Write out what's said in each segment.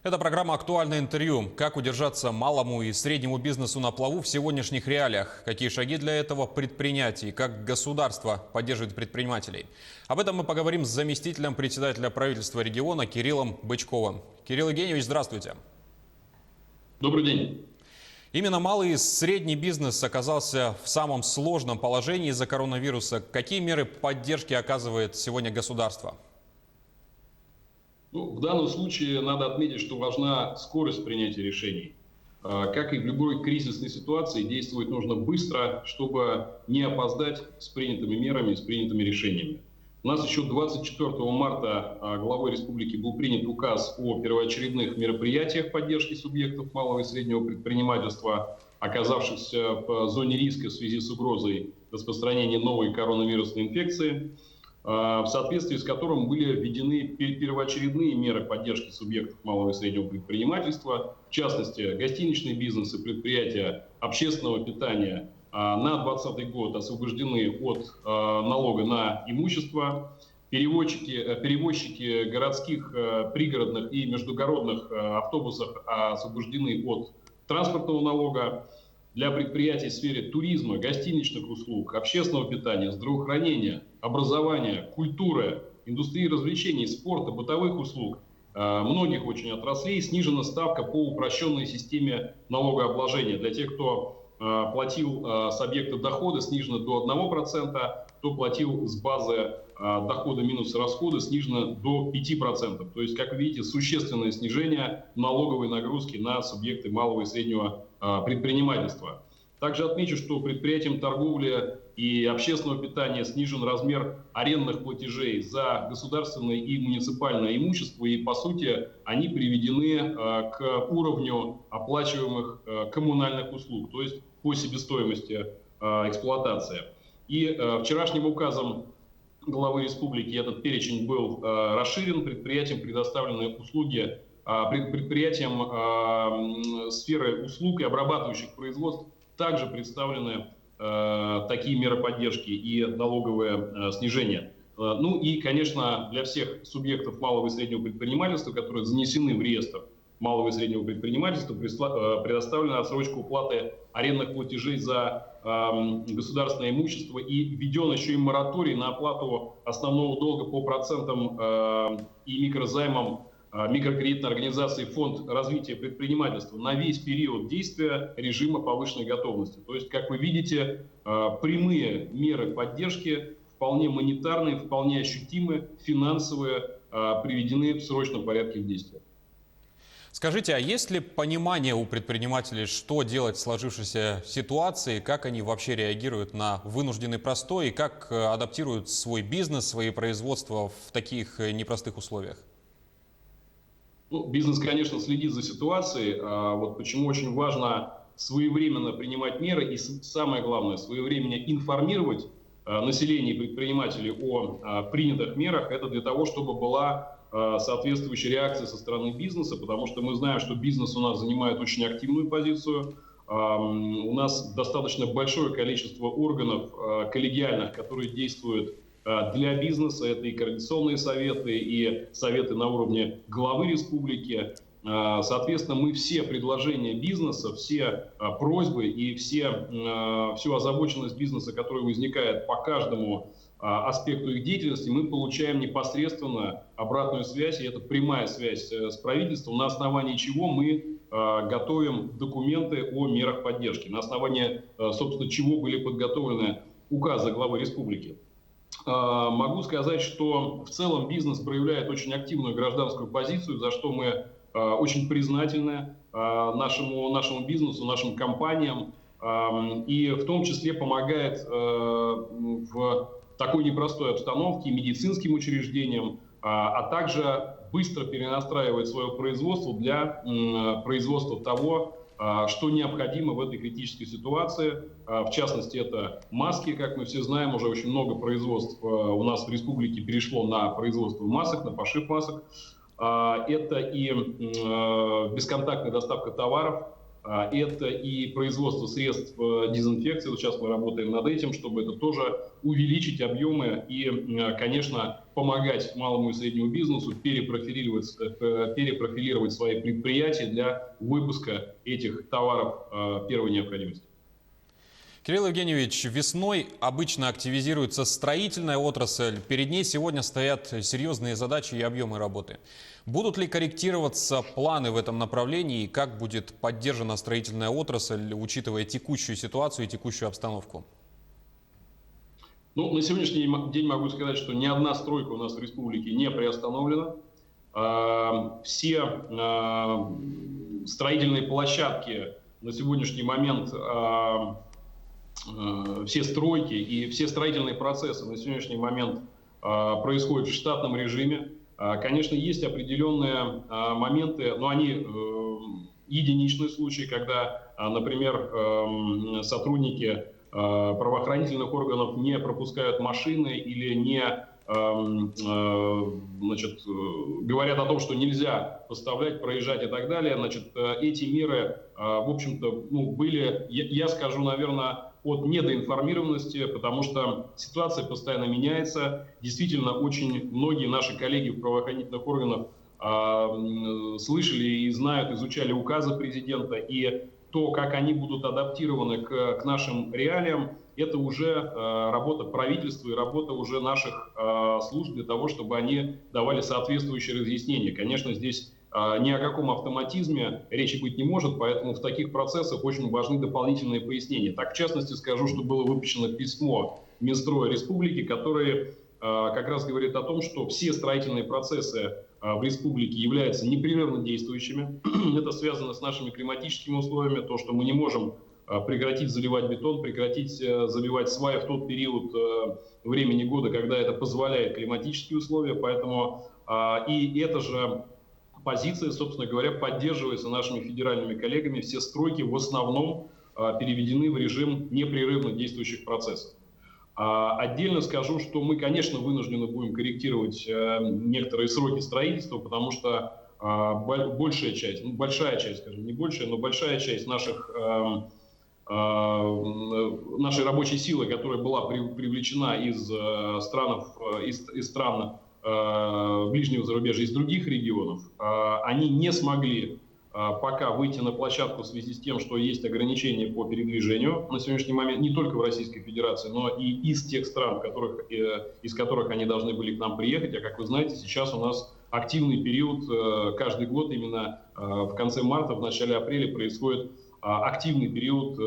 Это программа «Актуальное интервью». Как удержаться малому и среднему бизнесу на плаву в сегодняшних реалиях? Какие шаги для этого предпринять? И как государство поддерживает предпринимателей? Об этом мы поговорим с заместителем председателя правительства региона Кириллом Бычковым. Кирилл Евгеньевич, здравствуйте. Добрый день. Именно малый и средний бизнес оказался в самом сложном положении из-за коронавируса. Какие меры поддержки оказывает сегодня государство? В данном случае надо отметить, что важна скорость принятия решений. Как и в любой кризисной ситуации, действовать нужно быстро, чтобы не опоздать с принятыми мерами, с принятыми решениями. У нас еще 24 марта главой республики был принят указ о первоочередных мероприятиях поддержки субъектов малого и среднего предпринимательства, оказавшихся в зоне риска в связи с угрозой распространения новой коронавирусной инфекции, в соответствии с которым были введены первоочередные меры поддержки субъектов малого и среднего предпринимательства, в частности, гостиничный бизнес и предприятия общественного питания на 2020 год освобождены от налога на имущество, перевозчики городских, пригородных и междугородных автобусов освобождены от транспортного налога. Для предприятий в сфере туризма, гостиничных услуг, общественного питания, здравоохранения, образования, культуры, индустрии развлечений, спорта, бытовых услуг, многих очень отраслей снижена ставка по упрощенной системе налогообложения. Для тех, кто платил с объекта дохода, снижено до 1%, кто платил с базы дохода минус расходы, снижено до 5%. То есть, как вы видите, существенное снижение налоговой нагрузки на субъекты малого и среднего предпринимательства. Также отмечу, что предприятиям торговли и общественного питания снижен размер арендных платежей за государственное и муниципальное имущество, и по сути они приведены к уровню оплачиваемых коммунальных услуг, то есть по себестоимости эксплуатации. И вчерашним указом главы республики этот перечень был расширен, предприятиям предоставлены услуги, предприятиям сферы услуг и обрабатывающих производств также представлены такие меры поддержки и налоговое снижение. Ну и, конечно, для всех субъектов малого и среднего предпринимательства, которые занесены в реестр малого и среднего предпринимательства, предоставлена отсрочка уплаты арендных платежей за государственное имущество и введен еще и мораторий на оплату основного долга по процентам и микрозаймам микрокредитной организации «Фонд развития предпринимательства» на весь период действия режима повышенной готовности. То есть, как вы видите, прямые меры поддержки, вполне монетарные, вполне ощутимые, финансовые, приведены в срочном порядке в действие. Скажите, а есть ли понимание у предпринимателей, что делать в сложившейся ситуации, как они вообще реагируют на вынужденный простой и как адаптируют свой бизнес, свои производства в таких непростых условиях? Бизнес, конечно, следит за ситуацией. Вот почему очень важно своевременно принимать меры и, самое главное, своевременно информировать население и предпринимателей о принятых мерах. Это для того, чтобы была соответствующая реакция со стороны бизнеса, потому что мы знаем, что бизнес у нас занимает очень активную позицию. У нас достаточно большое количество органов коллегиальных, которые действуют для бизнеса. Это и координационные советы, и советы на уровне главы республики. Соответственно, мы все предложения бизнеса, все просьбы и всю озабоченность бизнеса, которая возникает по каждому аспекту их деятельности, мы получаем непосредственно обратную связь, и это прямая связь с правительством, на основании чего мы готовим документы о мерах поддержки, на основании, собственно, чего были подготовлены указы главы республики. Могу сказать, что в целом бизнес проявляет очень активную гражданскую позицию, за что мы очень признательны нашему бизнесу, нашим компаниям, и в том числе помогает в такой непростой обстановке медицинским учреждениям, а также быстро перенастраивает свое производство для производства того, что необходимо в этой критической ситуации. В частности, это маски, как мы все знаем, уже очень много производств у нас в республике перешло на производство масок, на пошив масок. Это и бесконтактная доставка товаров, это и производство средств дезинфекции. Вот сейчас мы работаем над этим, чтобы это тоже увеличить объемы и, конечно, помогать малому и среднему бизнесу перепрофилировать свои предприятия для выпуска этих товаров первой необходимости. Кирилл Евгеньевич, весной обычно активизируется строительная отрасль. Перед ней сегодня стоят серьезные задачи и объемы работы. Будут ли корректироваться планы в этом направлении и как будет поддержана строительная отрасль, учитывая текущую ситуацию и текущую обстановку? Ну, на сегодняшний день могу сказать, что ни одна стройка у нас в республике не приостановлена. Все строительные площадки на сегодняшний момент, все стройки и все строительные процессы на сегодняшний момент происходят в штатном режиме. Конечно, есть определенные моменты, но они единичные случаи, когда, например, сотрудники правоохранительных органов не пропускают машины или не говорят о том, что нельзя поставлять, проезжать и так далее. Эти меры, в общем-то, были, я скажу, наверное, от недоинформированности, потому что ситуация постоянно меняется. Действительно, очень многие наши коллеги в правоохранительных органах слышали и знают, изучали указы президента, и то, как они будут адаптированы к нашим реалиям, это уже работа правительства и работа уже наших служб для того, чтобы они давали соответствующие разъяснения. Конечно, здесь ни о каком автоматизме речи быть не может, поэтому в таких процессах очень важны дополнительные пояснения. Так, в частности, скажу, что было выпущено письмо Минстроя Республики, которое как раз говорит о том, что все строительные процессы в республике являются непрерывно действующими. Это связано с нашими климатическими условиями, то, что мы не можем прекратить заливать бетон, прекратить заливать сваи в тот период времени года, когда это позволяет климатические условия. Поэтому и эта же позиция, собственно говоря, поддерживается нашими федеральными коллегами. Все стройки в основном переведены в режим непрерывно действующих процессов. Отдельно скажу, что мы, конечно, вынуждены будем корректировать некоторые сроки строительства, потому что большая часть, скажем, не большая, но большая часть нашей рабочей силы, которая была привлечена из стран ближнего зарубежья, из других регионов, они не смогли пока выйти на площадку в связи с тем, что есть ограничения по передвижению на сегодняшний момент не только в Российской Федерации, но и из тех стран, из которых они должны были к нам приехать. А как вы знаете, сейчас у нас активный период, каждый год именно в конце марта, в начале апреля происходит активный период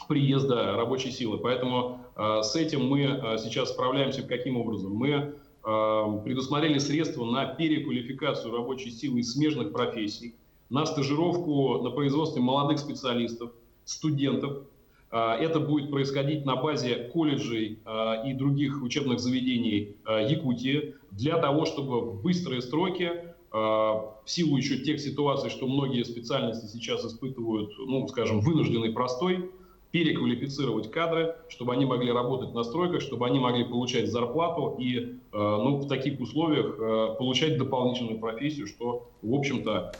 приезда рабочей силы. Поэтому с этим мы сейчас справляемся каким образом? Мы предусмотрели средства на переквалификацию рабочей силы из смежных профессий, на стажировку на производстве молодых специалистов, студентов. Это будет происходить на базе колледжей и других учебных заведений Якутии для того, чтобы в быстрые сроки, в силу еще тех ситуаций, что многие специальности сейчас испытывают, вынужденный простой, переквалифицировать кадры, чтобы они могли работать на стройках, чтобы они могли получать зарплату и в таких условиях получать дополнительную профессию, что, в общем-то,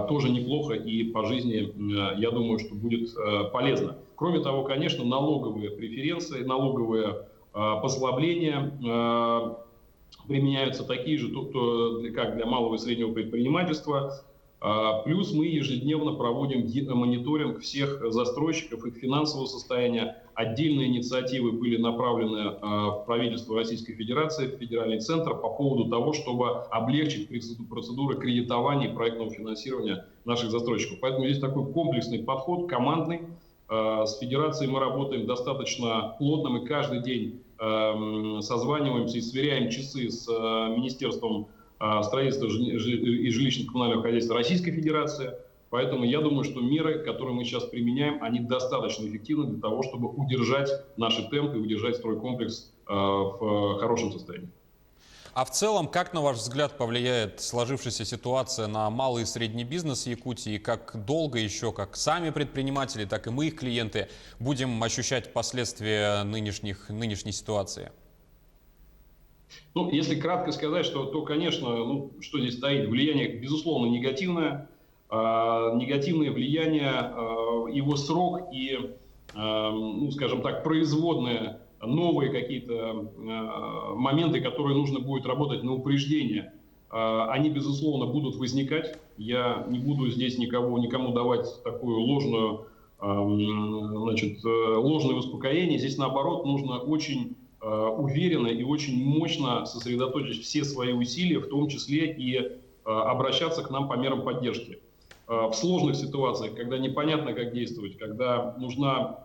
тоже неплохо и по жизни, я думаю, что будет полезно. Кроме того, конечно, налоговые преференции, налоговые послабления применяются такие же, как для малого и среднего предпринимательства. Плюс мы ежедневно проводим мониторинг всех застройщиков, их финансового состояния. Отдельные инициативы были направлены в правительство Российской Федерации, в федеральный центр по поводу того, чтобы облегчить процедуры кредитования и проектного финансирования наших застройщиков. Поэтому здесь такой комплексный подход, командный. С Федерацией мы работаем достаточно плотно, мы каждый день созваниваемся и сверяем часы с Министерством строительства и жилищно-коммунального хозяйства Российской Федерации. Поэтому я думаю, что меры, которые мы сейчас применяем, они достаточно эффективны для того, чтобы удержать наши темпы, удержать стройкомплекс в хорошем состоянии. А в целом, как, на ваш взгляд, повлияет сложившаяся ситуация на малый и средний бизнес Якутии? Как долго еще, как сами предприниматели, так и мы, их клиенты, будем ощущать последствия нынешней ситуации? Если кратко сказать, то конечно, что здесь стоит, влияние, безусловно, негативное. негативное влияние, его срок и, ну, скажем так, производные новые какие-то моменты, которые нужно будет работать на упреждение, они, безусловно, будут возникать. Я не буду здесь никому давать такую ложное успокоение. Здесь, наоборот, нужно очень уверенно и очень мощно сосредоточить все свои усилия, в том числе и обращаться к нам по мерам поддержки. В сложных ситуациях, когда непонятно, как действовать, когда нужна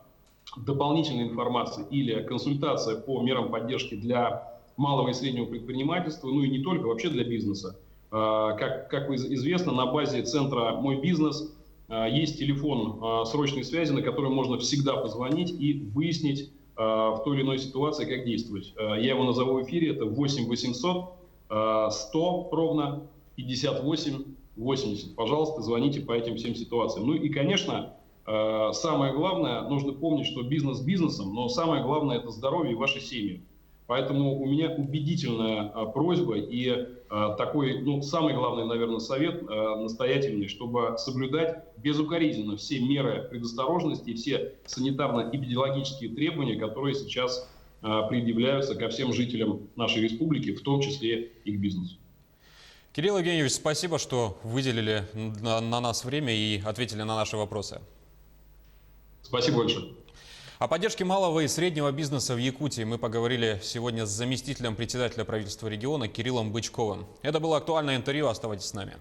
дополнительная информация или консультация по мерам поддержки для малого и среднего предпринимательства, ну и не только, вообще для бизнеса. Как известно, на базе центра «Мой бизнес» есть телефон срочной связи, на который можно всегда позвонить и выяснить в той или иной ситуации, как действовать. Я его назову в эфире, это 8 800 100 ровно 58 80. Пожалуйста, звоните по этим всем ситуациям. Ну и, конечно, самое главное, нужно помнить, что бизнес бизнесом, но самое главное – это здоровье и ваши семьи. Поэтому у меня убедительная просьба и такой, ну, самый главный, наверное, совет настоятельный, чтобы соблюдать безукоризненно все меры предосторожности и все санитарно-эпидемиологические требования, которые сейчас предъявляются ко всем жителям нашей республики, в том числе и к бизнесу. Кирилл Евгеньевич, спасибо, что выделили на нас время и ответили на наши вопросы. Спасибо большое. О поддержке малого и среднего бизнеса в Якутии мы поговорили сегодня с заместителем председателя правительства региона Кириллом Бычковым. Это было актуальное интервью. Оставайтесь с нами.